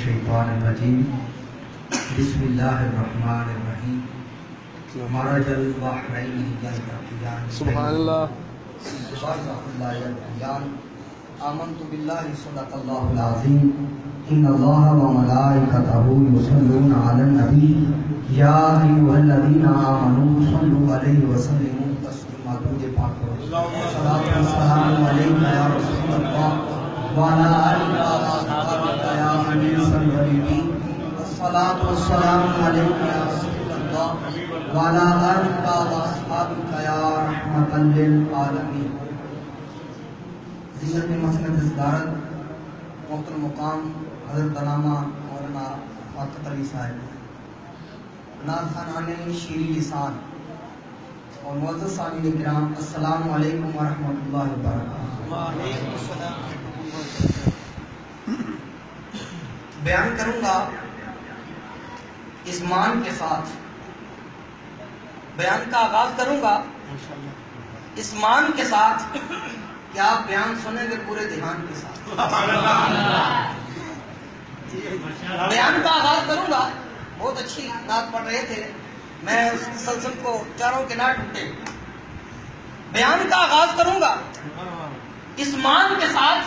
الشیطان الرجیم بسم اللہ الرحمن الرحیم مرج البحرین یلتقیان سبحان اللہ برزخ لا یلتقیان آمنت باللہ صدق اللہ العظیم ان اللہ وملائکتہ یصلون علی النبی یا ایھا الذین آمنوا صلوا علیہ وسلموا تسلیما درود پاک کرو صلاۃ و سلام علیک یا رسول اللہ وعلی آلک و اصحابک یا انیس الغریبین الصلاۃ والسلام علیک یا رسول اللہ وعلی آلک و اصحابک یا رحمۃ للعالمین. زینت مسند صدارت محترم مقام حضرت علامہ مولانا فاطمہ علی صاحب، نعت خوانان شیریں لسان اور معزز سامعین کرام، السلام علیکم ورحمۃ اللہ وبرکاتہ. وعلیکم السلام. بیان کروں گا اسمان کے ساتھ، بیان کا آغاز کروں گا اسمان کے ساتھ کہ آپ بیان سنیں گے پورے دھیان کے ساتھ. بیان کا آغاز کروں گا، بہت اچھی نعت پڑھ رہے تھے، میں اس تسلسل کو چاروں کے نہ ٹوٹے. بیان کا آغاز کروں گا اسمان کے ساتھ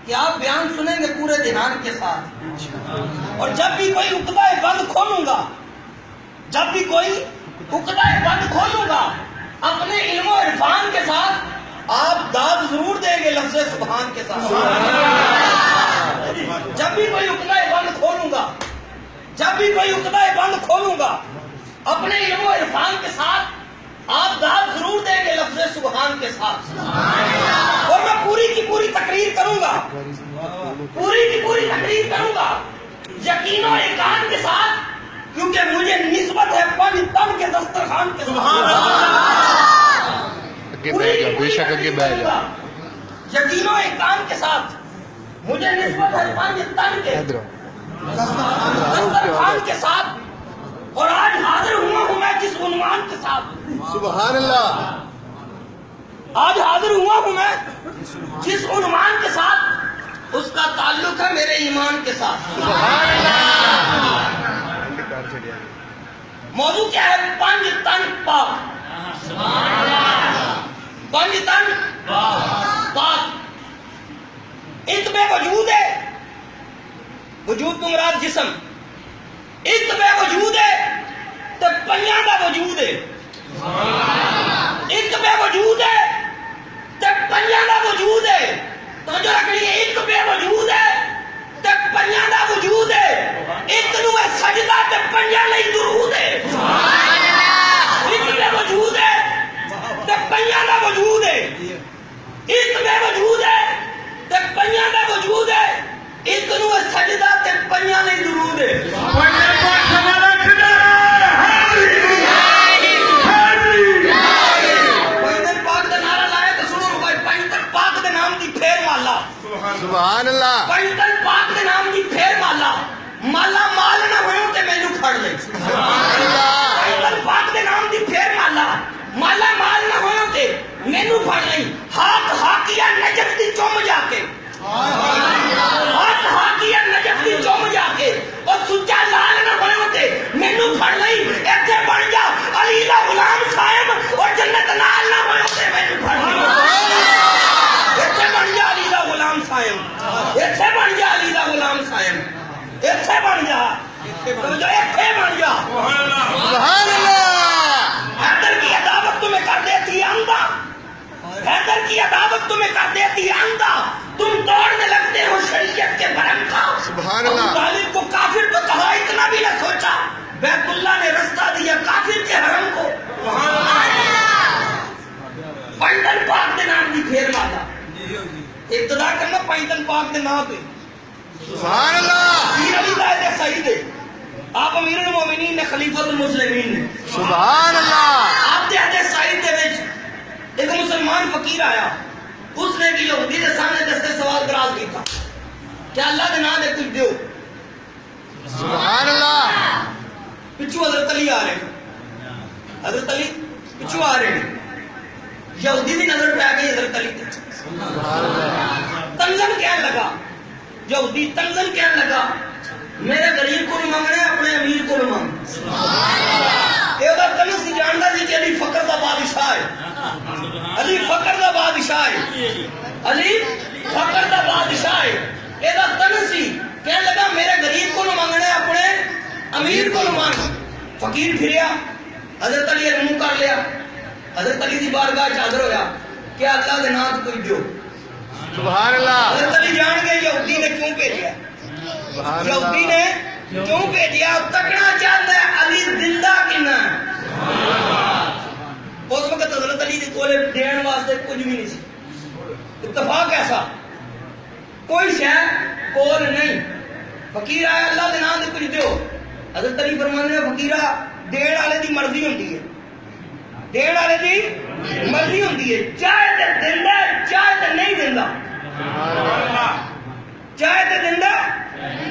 کہ آپ بیان سنیں گے پورے دھیان کے ساتھ. اور جب بھی کوئی عقدہ بند کھولوں گا، جب بھی کوئی عقدہ بند کھولوں گا، اپنے علم و عرفان کے ساتھ آپ داد ضرور دیں گے لفظ سبحان کے ساتھ. جب بھی کوئی عقدہ بند کھولوں گا، جب بھی کوئی عقدہ بند کھولوں گا، اپنے علم و عرفان کے ساتھ آپ داد ضرور دیں گے لفظ سبحان کے ساتھ. اور میں پوری کی پوری تقریر کروں گا، پوری کی پوری تقریر کروں گا یقین و ایقان کے ساتھ، کیونکہ مجھے نسبت ہے پن تن کے دسترخوان کے ساتھ. بے شک اگے بہ جا. یقین و ایقان کے ساتھ مجھے نسبت ہے پن تن کے دسترخوان کے ساتھ. اور آج حاضر ہوا ہوں میں جس عنوان کے ساتھ، سبحان اللہ. آج حاضر ہوا ہوں میں جس عنوان کے ساتھ، اس کا تعلق ہے میرے ایمان کے ساتھ. سبحان اللہ. موضوع کیا ہے؟ پنج تن پاک. پنج تن پاک. اتبے وجود ہے، وجود تو مراد جسم، اتبے وجود ہے تو پنجاں دا وجود ہے. اتبے وجود ہے تو پنجاں دا وجود ہے. تو جو رکھنی ہے، اتبے وجود ہے تو پنجاں دا وجود ہے. ایک نو ہے سجدہ تے پنجاں لئی درود ہے. اتبے وجود ہے تے پنجاں دا وجود ہے. اتبے وجود ہے تے پنجاں دا وجود ہے. ایک نو ہے سجدہ تے پنجاں لئی درود ہے. سبحان اللہ. پنجتن پاک دے نام دی پھیر مالا، مالا مال نہ ہوئے تے مینوں کھڑ لے. سبحان اللہ. پنجتن پاک دے نام دی پھیر مالا، مالا مال نہ ہوئے تے مینوں کھڑ لے. ہاتھ ہاکیا نجف دی چوم جا کے، ہاتھ ہاکیا نجف دی چوم جا کے، اور سچا لال نہ ہوئے تے مینوں کھڑ لے. ایتھے بن جا علی دا غلام صاحب، اور جنت نال نہ ہوئے تے مینوں کھڑ لے. ایتھے بن جا علی دا غلام صاحب، ایتھے بن جا علی دا غلام صاحب، ایتھے بن جا، ایتھے بن جا. سبحان اللہ. حیدر کی عداوت تمہیں کر دیتی ہے اندھا، حیدر کی عداوت تمہیں کر دیتی ہے اندھا. تم توڑنے لگتے ہو شریعت کے بھرم کا. سبحان اللہ. ابو طالب کو کافر تو کہا، اتنا بھی نہ سوچا. بیت اللہ نے رستہ دیا کافر کے حرم کو. پنجتن پاک دے نام دی پھیر مالا. ابتدا کرنا پنجتن پاک دے نام پہ. سبحان اللہ. امیر علی دائے سعید ہے، آپ امیر المومنین نے، خلیفۃ المسلمین نے. سبحان اللہ. آپ دے حدیث سعید دے وچ ایک مسلمان فقیر آیا، اس نے بھی یہودی دے سامنے دستے سوال دراز کیتا کہ اللہ دے نام دے کچھ دیو. سبحان اللہ. پچھو حضرت علی آ رہے ہیں، حضرت علی پچھو آ رہے ہیں. یہودی دی نظر پہ آ گئی حضرت علی تے. تنزن کہنے لگا یہودی تنزل کہنے لگا میرے غریب کو منگنا ہے اپنے امیر کو منگ یہ دا تنس جاندا سی کہ علی فقر دا بادشاہ ہے علی فقر دا بادشاہ ہے علی فقر دا بادشاہ ہے یہ دا تنس سی کہنے لگا میرے غریب کو منگنا ہے اپنے امیر کو منگ فقیر پھریا حضرت علی نے منہ کر لیا حضرت علی دی بارگاہ حاضر ہویا کہ اللہ دے نام کوئی دیو سبحان اللہ حضرت علی جان گئے یہودی نے کیوں بھیجا یہودی نے کیوں بھیجا تکنا چاہتا ہے علی زندہ کنا اس وقت حضرت علی دی کولے دین واسطے کچھ بھی نہیں سی اتفاق ایسا کوئی شے کول نہیں فقیر آیا اللہ دے نام دے کچھ دیو حضرت علی فرمانے نے فقیرہ دین والے دی مرضی ہوندی ہے دین والے دی مرضی ہوندی ہے چاہے تے دیندا چاہے تے نہیں دیندا چاہے تے دیندا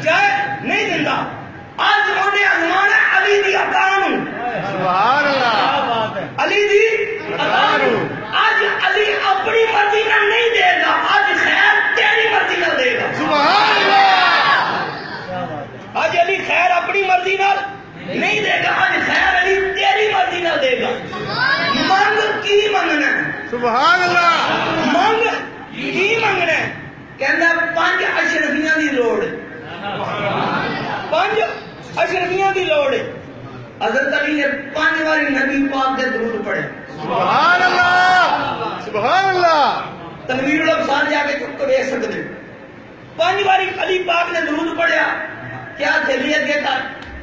چاہے نہیں دیندا آج انہیں ازمان علی دی عطا نوں سبحان اللہ علی دی عطا نوں آج علی اپنی مرضی نال نہیں دے گا آج خیر تیری مرضی نال دے گا سبحان اللہ آج علی خیر اپنی مرضی نال نہیں دے گا آج خیر علی تیری مرضی نال دے گا منگ کی منگنا ہے سبحان اللہ منگ کی منگنا ہے کہندا 5 اشرفیاں دی لوڑ 5 اشرفیاں دی لوڑ حضرت علی نے 5 بار نبی پاک دے درود پڑھے سبحان اللہ سبحان اللہ تنویر الابصار جا کے چپ کے دیکھ سکتے 5 بار علی پاک نے درود پڑھیا کیا تھیلی اگے کر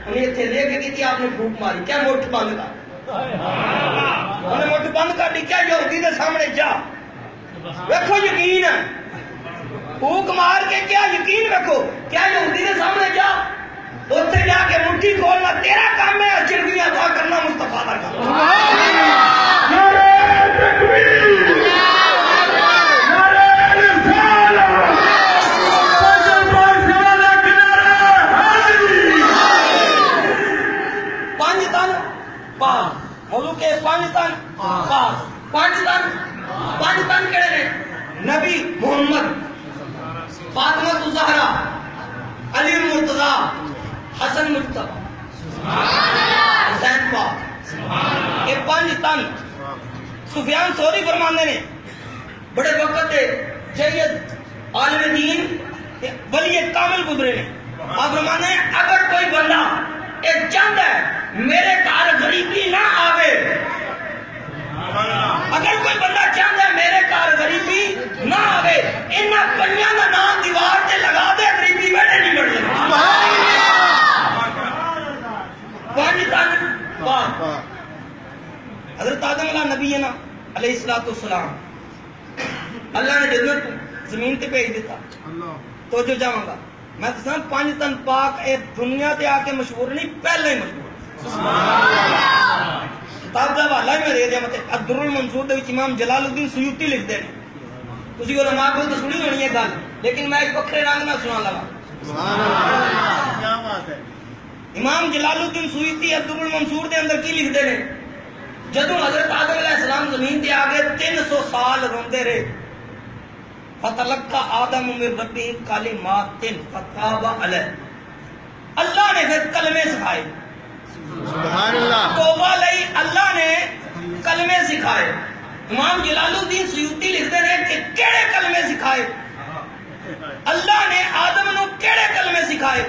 انہیں تھیلی اگے کی آپ نے پھوک ماری کیا مٹھ بند کر انہیں مٹھ بند کر دی کیا یہودی دے سامنے جا رکھو یقین ہے پھوک مار کے کیا یقین رکھو کیا یہودی دے سامنے جا اتنے جا کے مٹھی کھولنا تیرا کام ہے اشرفیاں دعا کرنا مصطفیٰ دا کام نعرہ تکبیر نعرہ رسالت پانچ تن پاک موضوع کے 5 تن پاک 5 تن کہڑے نے نبی محمد فاطمہ الزہرا علی المرتضی حسن مجتبی حسین پاک یہ 5 تن سفیان ثوری فرماندے نے بڑے وقت دے جید عالم دین ولی کامل گزرے نے آپ فرماندے ہیں اگر کوئی بندہ ایک چند ہے میرے گھر غریبی نہ آوے اگر کوئی بندہ چند ہے میرے گھر غریبی نہ آوے انہاں پنجاں دا نام دیوار تے لگا دے غریبی بیٹھے نہیں بڑھ جائے 5 تن پاک حضرت آدم علیہ نبی نا علیہ السلام اللہ نے جنت زمین تے بھیج دیتا تو جو جاؤں گا میں دساں 5 تن پاک اے دنیا تے آ کے مشہور نہیں پہلے ہی مشہور کتاب دا حوالہ ہی میں دے دیا مطلب الدر المنصور دے وچ امام جلال الدین سیوطی لکھتے ہیں تسی علماء کو تو سنی ہونی ہے گل لیکن میں ایک وکھرے رنگ نال سنا لگا سبحان اللہ کیا بات ہے امام جلال الدین سیوطی الدر المنصور دے اندر کی لکھتے ہیں جدوں حضرت آدم علیہ السلام زمین تے آ گئے 300 سال روندے رہے فتلقى آدم من ربی کلمات فتاب علیہ اللہ نے پھر کلمے سکھائے سبحان اللہ توبہ لئی اللہ نے کلمے سکھائے امام جلال الدین سیوطی لکھتے ہیں کہ کیڑے کلمے سکھائے اللہ نے آدم نو کیڑے کلمے سکھائے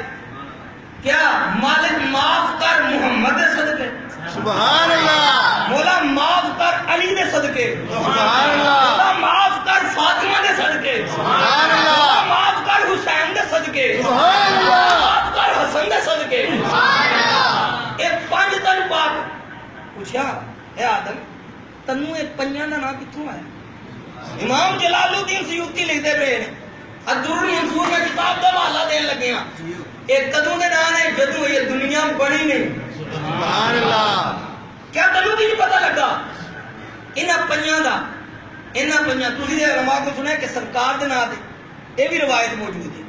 کیا مالک معاف کر محمد دے صدقے سبحان اللہ مولا معاف کر علی دے صدقے سبحان اللہ مولا معاف کر فاطمہ دے صدقے سبحان اللہ مولا معاف کر حسین دے صدقے سبحان اللہ معاف کر حسن دے صدقے سبحان اللہ اے 5 تن پاک پوچھا اے آدم تنوں اے 5 دا نام کتھوں آیا امام جلال الدین سیوطی لکھتے پئے نے الدر المنصور میں کتاب دا حوالہ دین لگے ہاں ایک کدوں دے نام ہے جدوں یہ دنیا بنی نہیں سبحان اللہ کیا تنوں کی پتہ لگا انہاں 5 دا انہاں 5 تسی دے علماء کو سنا ہے کہ سرکار دے نام تے اے بھی روایت موجود ہے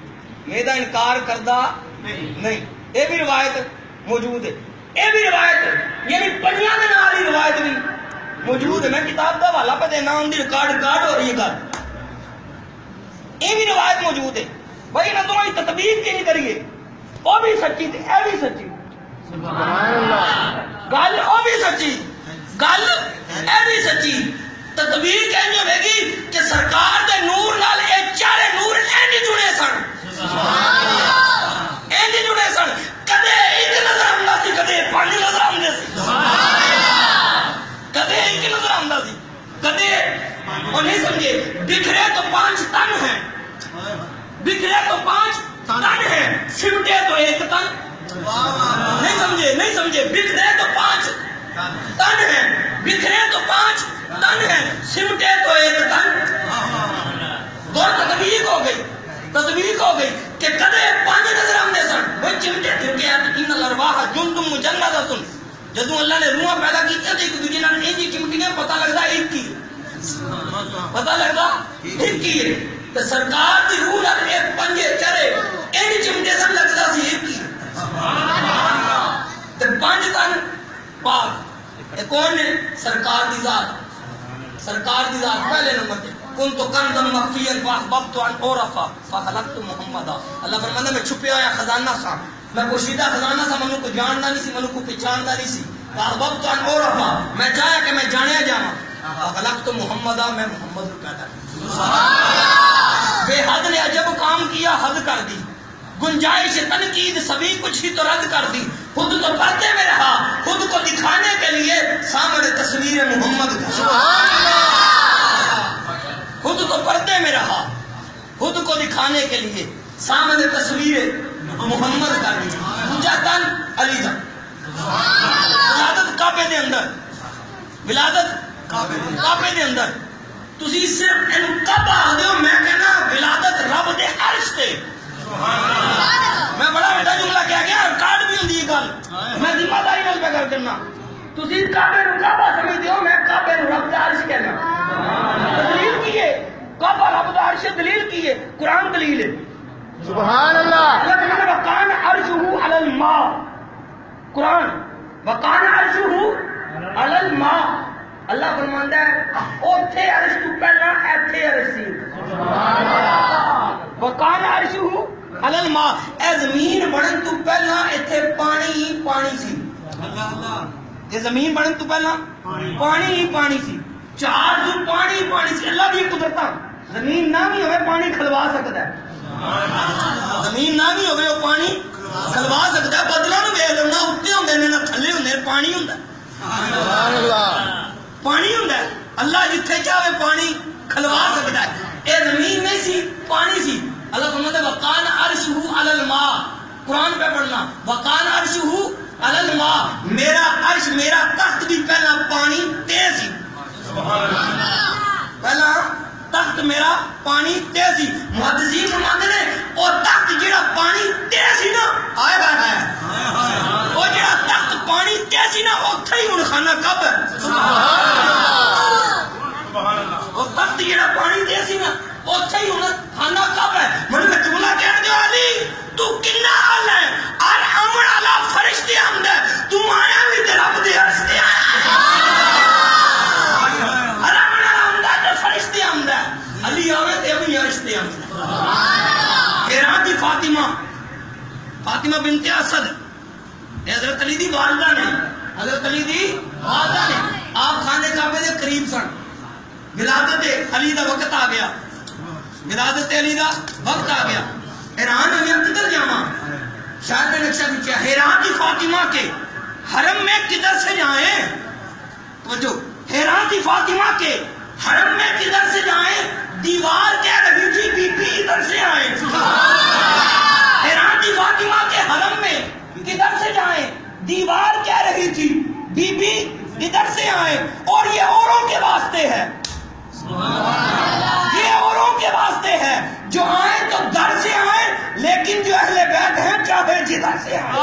میں دا انکار کردا نہیں اے بھی روایت موجود ہے اے بھی روایت یعنی 5 دے نال ہی روایت بھی موجود ہے میں کتاب دا حوالہ پہ دینا ان دی ریکارڈ ہو رہی ہے گل اے بھی روایت موجود ہے بھائی نہ تمہاری تطبیق کی نہیں کریے وہ بھی سچی تھی اے بھی سچی گل وہ بھی سچی گل اے بھی سچی تطبیق اینج ہوے گی کہ سرکار دے نور نال اے چارے نور اینج جڑے سن اینج جڑے سن کدے ایک نظر آندا سی کدے پانچ نظر آندے سی کدے ایک نظر آندا سی کدے وہ نہیں سمجھے بکھرے تو 5 تن ہیں بکھرے تو 5 تن ہیں سمٹے تو ایک تن نہیں سمجھے بکھرے تو 5 تن ہیں بکھرے تو 5 تن ہیں سمٹے تو ایک تن اور تطبیق ہو گئی کہ کدے 5 نظر آمدے سن وہ چمٹے تھے ان الارواح جندم مجندہ جدوں اللہ نے روحاں پیدا کی تو ایک دوسرے نال انجی چمٹیاں پتہ لگدا ایک ہی پتہ لگدا ایک ہی تے سرکار دی روح نال ایک پنجے چرے انجی چمٹے سن لگدا سی ایک ہی تے 5 تن پاک اے کون ہے سرکار دی ذات پہلے نمبر تے کنت کنزا مخفیا فاحببت ان اعرف فخلقت محمدا اللہ فرماتا میں چھپیا ہوا خزانہ سا میں پوشیدہ خزانہ سا منو کو جاننا نہیں سی منو کو پہچاننا نہیں سی فاحببت ان اعرف میں چاہیا کہ میں جانیا جاواں فخلقت محمدا میں محمد کو پیدا کیا بے حد نے عجب کام کیا حد کر دی گنجائش تنقید سبھی کچھ ہی تو رد کر دی خود تو پردے میں رہا خود کو دکھانے کے لیے سامنے تصویر محمد خود تو پردے میں رہا خود کو دکھانے کے لیے سامنے تصویر محمد کر دی دوجا تن علی دا ولادت کعبے دے اندر ولادت کعبے دے اندر تسی صرف ان کعبہ دیو میں کہنا ولادت رب دے عرش تے میں بڑا بیٹا جملہ کہہ گیا ریکارڈ بھی ہوندی گل میں ذمہ داری نال پہ کر کرنا تسی کعبے نو کعبہ سمجھ دیو میں کعبے نو رب دا عرش کہنا دلیل کی ہے کعبہ رب دا عرش دلیل کی ہے قرآن دلیل ہے سبحان اللہ اللہ تعالی وکان عرشہ علی الماء قرآن وکان عرشہ علی الماء اللہ فرماندا ہے اوتھے عرش تو پہلا ایتھے عرش سی سبحان اللہ وکان عرشہ علی الماء اے زمین بنن تو پہلا ایتھے پانی ہی پانی سی یہ زمین بنن تو پہلا پانی ہی پانی سی چار جو پانی سی اللہ دی قدرتاں زمین نہ بھی ہوئے پانی کھلوا سکتا ہے زمین نہ بھی ہوئے وہ پانی کھلوا سکتا ہے بدلوں نو ویکھ لو نہ اوتے ہوندے نے نہ تھلے ہوندے پانی ہوندا سبحان اللہ پانی ہوندا ہے اللہ جتھے چاہے پانی کھلوا سکتا ہے اے زمین نہیں سی پانی سی اللہ فرماتا ہے وقان عرشہ علی الماء قرآن پہ پڑھنا وقان عرشہ علی الماء میرا عرش میرا تخت بھی پہلا پانی تیز سی پہلا تخت میرا پانی تیز سی محدثین فرماتے ہیں اور تخت جڑا پانی تیز سی نا آئے گا ہے وہ جڑا تخت پانی تیز سی نا اوتھے ہی ہن خانہ کعبہ ہے وہ تخت جڑا پانی تیز سی نا اوتھے ہی ہن خانہ کعبہ ہے من میں جملہ کہہ دے علی تو کنا اعلی ہے اور امر اعلی فرشتے آمد ہے تو آیا بھی تے رب دے عرش تے علی آوے تے ابھی عرش تے آمد حیران دی فاطمہ بنت اسد حضرت علی دی والدہ نے حضرت علی دی والدہ نے آپ خانے کعبے دے قریب سن ولادت علی دا وقت آ گیا ولادت علی دا وقت آ گیا حیران ہوئی کدھر جاواں شاید میں نقشہ کیا حیران دی فاطمہ کے حرم میں کدھر سے جائیں توجہ حیران دی فاطمہ کے حرم میں کدھر سے جائیں دیوار کہہ رہی تھی بی بی ادھر سے آئیں حیران دی فاطمہ کے حرم میں کدھر سے جائیں دیوار کہہ رہی تھی بی بی ادھر سے آئیں اور یہ اوروں کے واسطے ہے یہ اوروں کے واسطے ہے جو آئیں تو در سے آئیں لیکن جو اہل بیت ہیں چاہے جدھر سے آئیں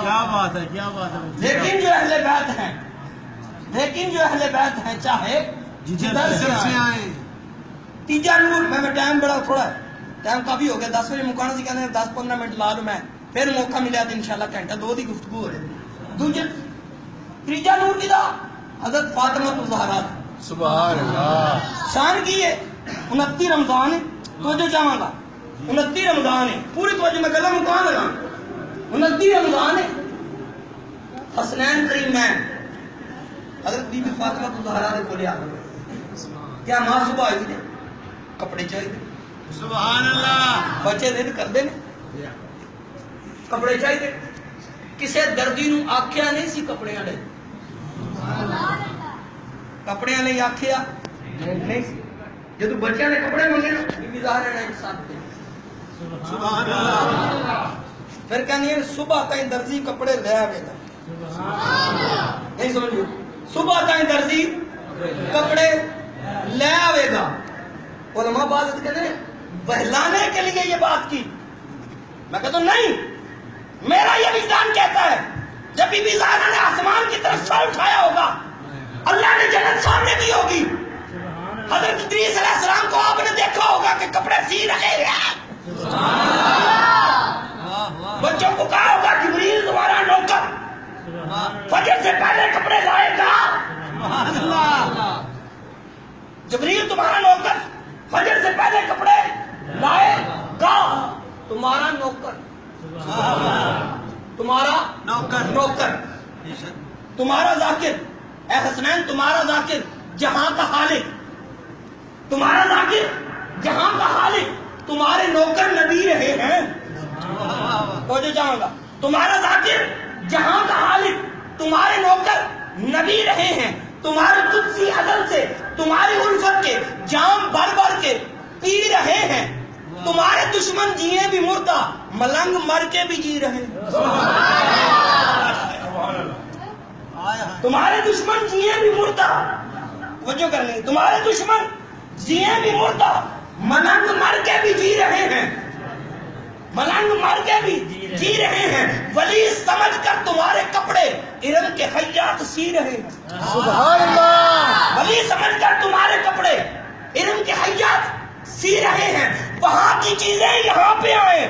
کیا بات ہے لیکن جو اہل بیت ہیں چاہے جدھر سے آئیں تیجا نور میں ٹائم بڑا تھوڑا ہے ٹائم کافی ہو گیا 10 بجے مکانا سی کہنے 10-15 منٹ لا لوں میں پھر موقع ملیا تو انشاءاللہ گھنٹہ 2 دی گفتگو ہو رہی دوجہ تیجا نور کی دا حضرت فاطمہ الزہرا سبحان اللہ شان کی ہے 29 رمضان توجہ چاہوں گا 29 رمضان ہے پوری توجہ میں گلا مکان لگا 29 رمضان ہے حسنین کریمین حضرت بی بی فاطمہ کو زہرا دے بولے آگے کیا ماں صبح آئی تھی کپڑے چاہیے سبحان اللہ بچے دے کر دے کپڑے چاہیے کسے دردی نو آکھیا نہیں سی کپڑے آلے کپڑے آلے آکھیا نہیں سی جدو بچیاں نے کپڑے منگے نا بی بی زہرا نے ساتھ دے سبحان اللہ پھر کہنی ہے صبح تائیں درزی کپڑے لے آوے گا نہیں سمجھو صبح تائیں درزی کپڑے لے آوے گا علماء بات کہتے ہیں بہلانے کے لیے یہ بات کی میں کہتا ہوں نہیں میرا یہ وجدان کہتا ہے جب بی بی زہرا نے آسمان کی طرف سر اٹھایا ہوگا اللہ نے جنت سامنے کی ہوگی حضرت ادریس علیہ السلام کو آپ نے دیکھا ہوگا کہ کپڑے سی رہے ہیں بچوں کو کہا ہوگا جبریل تمہارا نوکر فجر سے پہلے کپڑے لائے گا جبریل تمہارا نوکر فجر سے پہلے کپڑے لائے گا تمہارا نوکر تمہارا نوکر تمہارا ذاکر اے حسنین تمہارا ذاکر جہاں کا خالق تمہارا ذاکر جہاں کا خالق تمہارے نوکر نبی رہے ہیں تو جو چاہوں گا تمہارا ذاکر جہاں کا خالق تمہارے نوکر نبی رہے ہیں تمہارے قدسی ازل سے تمہاری الفت کے جام بھر بھر کے پی رہے ہیں تمہارے دشمن جیے بھی مردہ ملنگ مر کے بھی جی رہے ہیں تمہارے دشمن جیے بھی مردہ وجہ کرنے تمہارے دشمن جیے بھی مردہ ملنگ مر کے بھی جی رہے ہیں ملنگ مر کے بھی جی رہے ہیں ولی سمجھ کر تمہارے کپڑے ارم کے خیاط سی رہے ہیں سبحان اللہ ولی سمجھ کر تمہارے کپڑے ارم کے خیاط سی رہے ہیں وہاں کی چیزیں یہاں پہ آئیں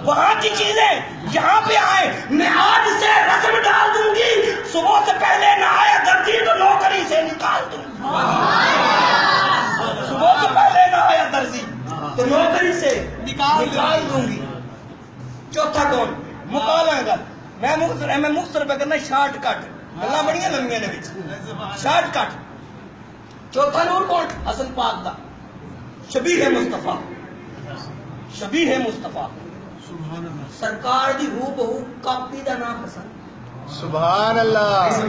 وہاں کی چیزیں یہاں پہ آئیں میں آج سے رسم ڈال دوں گی صبح سے پہلے نہ آیا درجی تو نوکری سے نکال دوں گی صبح سے پہلے نہ آیا درجی تو نوکری سے نکال دوں گی چوتھا کون مکالا گا میں مختصر پہ کرنا شارٹ کٹ گلا بڑی لمبیاں نے شارٹ کٹ چوتھا نور کون حسن پاک دا شبیہ مصطفیٰ شبیہ مصطفیٰ سرکار دی ہو بہو کاپی دا نام حسن سبحان اللہ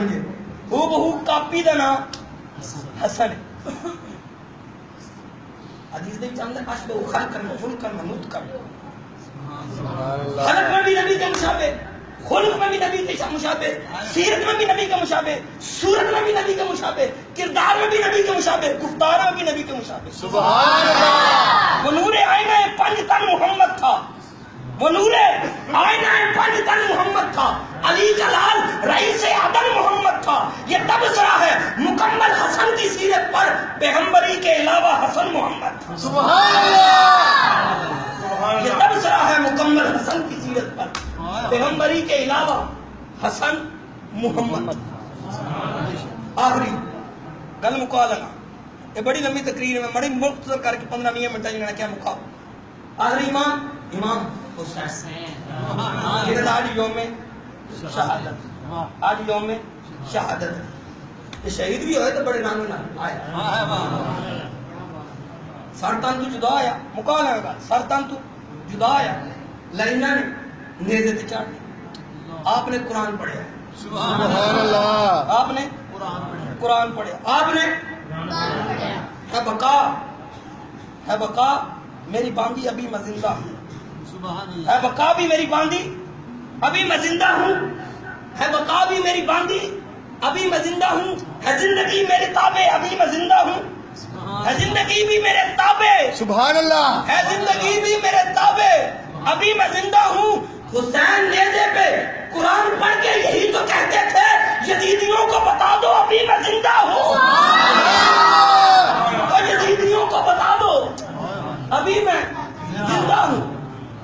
ہو بہو کاپی دا نام حسن حدیث دے چاندے اشبہ خلقن و خلقن و متقن خلق میں بھی نبی کے مشابہ خلق میں بھی نبی کے مشابہ سیرت میں بھی نبی کے مشابہ صورت میں بھی نبی کے مشابہ کردار میں بھی نبی کے مشابہ گفتار میں بھی نبی کے مشابہ سبحان اللہ وہ نور آئینہ پنج تن محمد تھا وہ نور آئینہ پنج تن محمد تھا علی جلال رئیس عدل محمد تھا یہ تبصرہ ہے مکمل حسن کی سیرت پر پیغمبری کے علاوہ حسن محمد تھا سبحان اللہ یہ تبصرہ ہے مکمل حسن کی سیرت پر پیغمبری کے علاوہ حسن محمد آخری گل مکا لگا یہ بڑی لمبی تقریر میں بڑی مختصر کر کے 15-20 منٹ جانا کیا مکا آخری امام حسین آج یوم شہادت آج یوم شہادت یہ شہید بھی ہوئے تو بڑے نام آئے سرطان تو جدا آیا مکا لگا سرطان تو جدا آیا لائنہ نے نیزے تے چاڑ دی آپ نے قرآن پڑھیا سبحان اللہ آپ نے قرآن پڑھیا آپ نے ہے بقا میری باندھی ابھی میں زندہ ہوں ہے بقا بھی میری باندھی ابھی میں زندہ ہوں ہے بقا بھی میری باندھی ابھی میں زندہ ہوں ہے زندگی میرے تابع ابھی میں زندہ ہوں ہے زندگی بھی میرے تابع سبحان اللہ ہے زندگی بھی میرے تابع ابھی میں زندہ ہوں حسین نیزے پہ قرآن پڑھ کے یہی تو کہتے تھے یزیدیوں کو بتا دو ابھی میں زندہ ہوں تو یزیدیوں کو بتا دو ابھی میں زندہ ہوں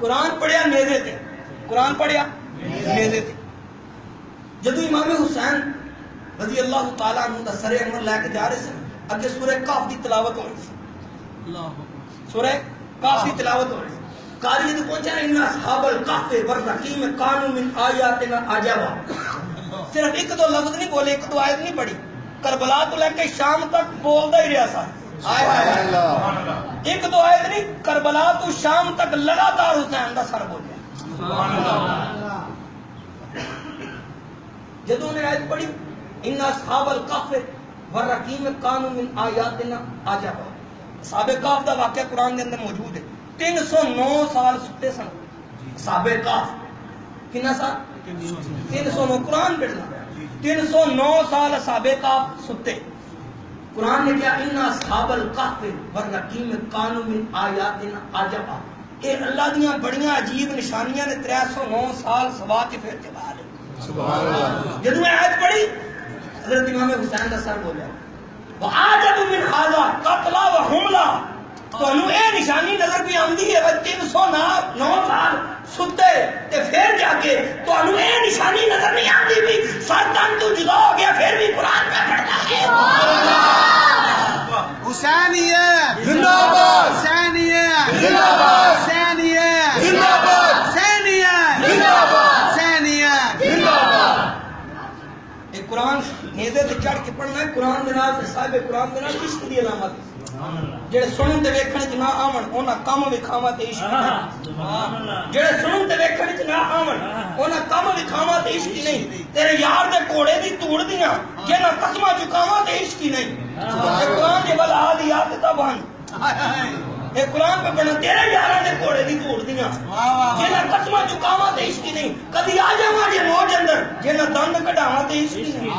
قرآن پڑھیا نیزے تھے قرآن پڑھیا نیزے تھے جدو امام حسین رضی اللہ تعالیٰ عنہ دا سر عمر لے کے جا رہے سے اگے سورہ کاف دی تلاوت ہو رہی سورہ کاف کی تلاوت ہو رہی ہے. قاری تو پہنچا ہے ان اصحاب الکہف والرقیم کانوا من آیاتنا عجبا. صرف ایک دو لفظ نہیں بولے, ایک دو آیت نہیں پڑھی, کربلا تو لے کے شام تک بولتا ہی رہا سا. ایک دو آیت نہیں, کربلا تو شام تک لگاتار حسین دا سر بولیا. جدوں نے آیت پڑھی ان اصحاب الکہف والرقیم کانوا من آیاتنا عجبا, اصحاب کہف دا واقعہ قرآن دے اندر موجود ہے. 309 سال ستے سن اصحاب کہف. کتنا سال؟ 309. قرآن پڑھنا 309 سال اصحاب کہف ستے. قرآن نے کیا ان اصحاب الکہف والرقیم کانوا من آیاتنا عجبا. اے اللہ دیاں بڑیاں عجیب نشانیاں نے 309 سال سوا کے پھر کے بعد. سبحان اللہ. جدوں میں آیت پڑھی حضرت امام حسین دا سر بولیا وعجب من ھذا قتلا وحملا. تانوں اے نشانی نظر بھی آندی ہے 309 سال ستے تے پھر جا کے تانوں اے نشانی نظر نہیں آندی بھی سر تن تو جدا ہو گیا پھر بھی قرآن پہ پڑھتا ہے. حسینیت زندہ باد. حسینیت زندہ باد. حسینیت زندہ باد. حسینیت زندہ باد. حسینیت. زندہ باد. یہ قرآن نیزے تے چڑھ کے پڑھنا ہے. قرآن دے نال صاحب قرآن دے نال عشق دی علامت ہے. جڑے سنن تے ویکھن وچ نہ آون انہاں کم وکھاواں تے عشق نہیں. جڑے سنن تے ویکھن وچ نہ آون انہاں کم وکھاواں تے عشق نہیں. تیرے یار دے کوڑے دی توڑ دیاں جنہاں قسماں چکاواں تے عشق نہیں. اے قرآن دے بل عادیات تبان اے قرآن پہ پڑھنا تیرے یاراں دے کوڑے دی توڑ دیاں جنہاں قسماں چکاواں تے عشق نہیں. کدی آ جاواں جے موج اندر جنہاں دند کڈاواں تے عشق نہیں.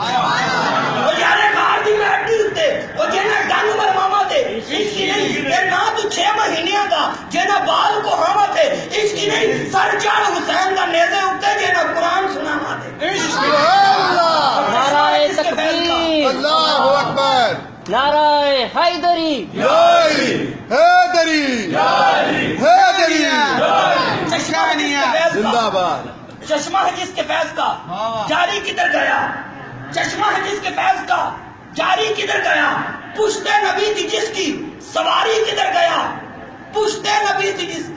او یارے گھر دی میٹی اُتے او جنہاں ڈنگ مرواواں تے عشق نہیں. اے نہ تو 6 مہینیاں دا جنہاں بال کو ہاواں تے عشق نہیں. سر چڑھ حسین دا نیزے اُتے جنہاں قرآن سناواں تے عشق. سبحان اللہ. نعرہ تکبیر, اللہ اکبر. نعرہ حیدری, حیدری. حیدری. زندہ باد. چشمہ ہے جس کے فیض کا جاری کدھر گیا. چشمہ ہے جس کے فیض کا جاری کدھر گیا. پشت نبی تھی جس کی سواری کدھر گیا. پشت نبی تھی جس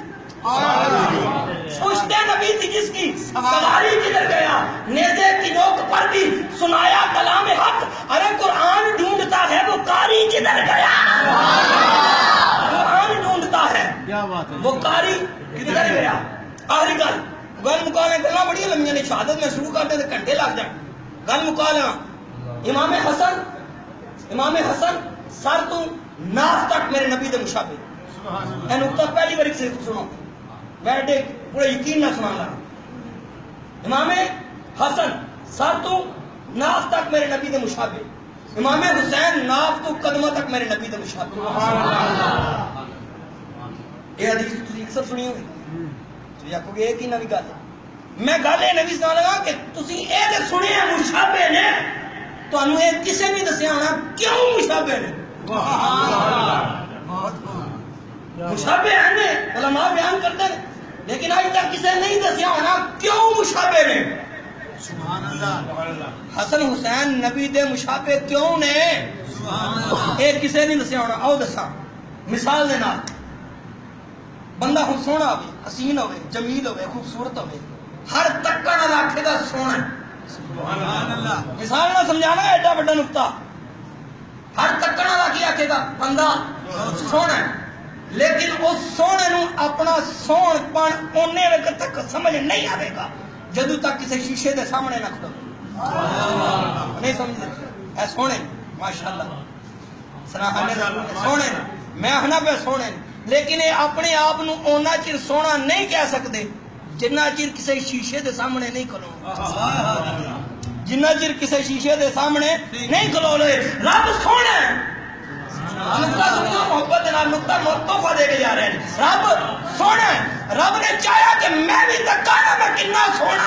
پشت نبی تھی جس کی سواری کدھر گیا. نیزے کی نوک پر بھی سنایا کلام حق. ارے قرآن ڈھونڈتا ہے وہ قاری کدھر گیا. قرآن ڈھونڈتا ہے وہ قاری کدھر گیا. آخری گل مکالے گلا بڑی لمبیاں نے. شہادت میں شروع کرتے تو گھنٹے لگ جائیں. گل مکالے امام حسن سر تو ناف تک میرے نبی دے مشابہ. اے نقطہ پہلی بار سے سنو بیٹھے پورا یقین نہ سنا لگا. امام حسن سر تو ناف تک میرے نبی دے مشابہ. امام حسین ناف تو قدمہ تک میرے نبی دے مشابہ. یہ حدیث تسی اکثر سنی ہوئی تو آکھو گے ایک ہی نبی گل. میں گل یہ نبی سنا لگا کہ تسی اے تے سنے مشابہ نے تانوں اے کسے نہیں دسیا ہونا کیوں مشابہ نے. مشابہ ہیں علماء بیان کرتے ہیں لیکن آج تک کسے نہیں دسیا ہونا کیوں مشابہ نے. حسن حسین نبی دے مشابہ کیوں نے اے کسے نہیں دسیا ہونا. آؤ دساں مثال دے نال. بندہ ہوں سونا ہوئے, حسین ہوئے, جمیل ہوئے, خوبصورت ہوئے, ہر تکڑ والا آکھے دا سونا ہے. مثال نہ سمجھانا ایڈا بڑا نقطہ. ہر تکڑ والا کی آکھے دا بندہ سونا ہے لیکن اس سونے نو اپنا سون پن اونے وقت تک سمجھ نہیں آئے گا جدو تک کسی شیشے دے سامنے نہ کھڑو. نہیں سمجھتے اے سونے ماشاءاللہ سراہنے سونے میں آخنا پہ سونے لیکن یہ اپنے آپ نو اونا چر سونا نہیں کہہ سکتے جنہ چر کسی شیشے دے سامنے نہیں کھلو. جنہ چر کسی شیشے دے سامنے نہیں کھلو لے. رب سونا نقطہ سنو محبت نال نقطہ تحفہ دے کے جا رہے ہیں. رب سونا رب نے چاہیا کہ میں بھی تکا نہ میں کتنا سونا